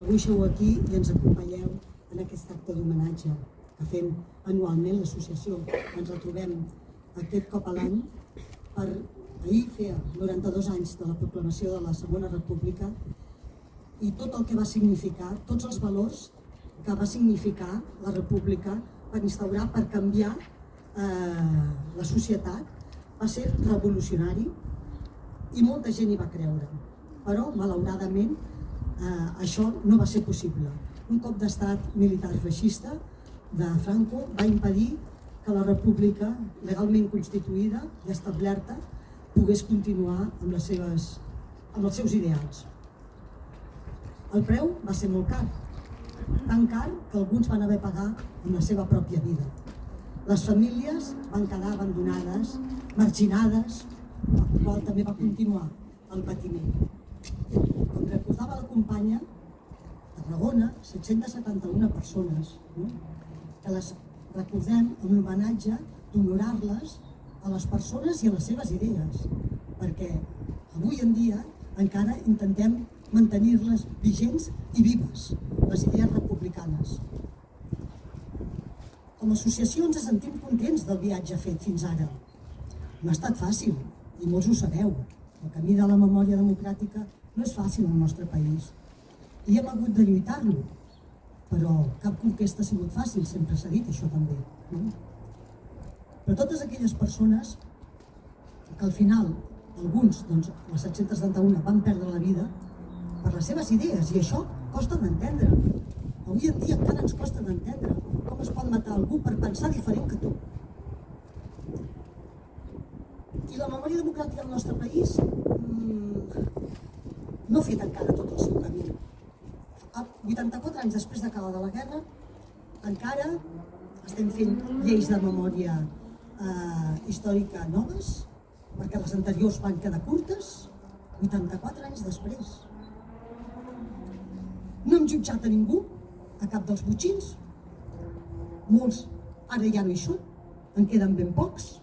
avui sou aquí i ens acompanyeu en aquest acte d'homenatge que fem anualment l'associació. Ens retrobem aquest cop a l'any per ahir fer 92 anys de la proclamació de la Segona República i tot el que va significar, tots els valors que va significar la República per instaurar, per canviar la societat. Va ser revolucionari i molta gent hi va creure, però malauradament això no va ser possible. Un cop d'estat militar feixista de Franco va impedir que la República, legalment constituïda i establerta, pogués continuar amb els seus ideals. El preu va ser molt car, tan car que alguns van haver de pagar amb la seva pròpia vida. Les famílies van quedar abandonades, marginades, el qual també va continuar el patiment. Com recordava la companya, a Tarragona, 771 persones, que les recordem amb l'homenatge d'honorar-les a les persones i a les seves idees, perquè avui en dia encara intentem mantenir-les vigents i vives, les idees republicanes. Com a associació ens sentim contents del viatge fet fins ara. No ha estat fàcil, i molts ho sabeu. El camí de la memòria democràtica no és fàcil al nostre país. I hem hagut de lluitar-lo, però cap conquesta ha sigut fàcil, sempre s'ha dit això també. Però totes aquelles persones que al final, alguns, les 771, van perdre la vida per les seves idees, i això costa d'entendre. Avui en dia encara ens costa d'entendre com es pot matar algú per pensar diferent que tu. I la memòria democràtica del nostre país no ha fet encara tot el seu camí. 84 anys després d'acabada la guerra, encara estem fent lleis de memòria històrica noves, perquè les anteriors van quedar curtes, 84 anys després. No hem jutjat a ningú, a cap dels botxins. Molts ara ja no hi són, en queden ben pocs.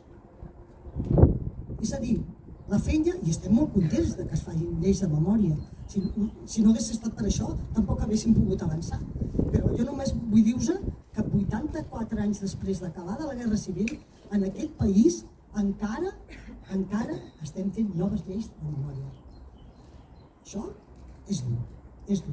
És a dir, la feina, i estem molt contents que es facin lleis de memòria. Si no hagués estat per això, tampoc haguéssim pogut avançar. Però jo només vull dir-vos que 84 anys després d'acabada la Guerra Civil, en aquest país encara estem fent noves lleis de memòria. Això és dur, és dur.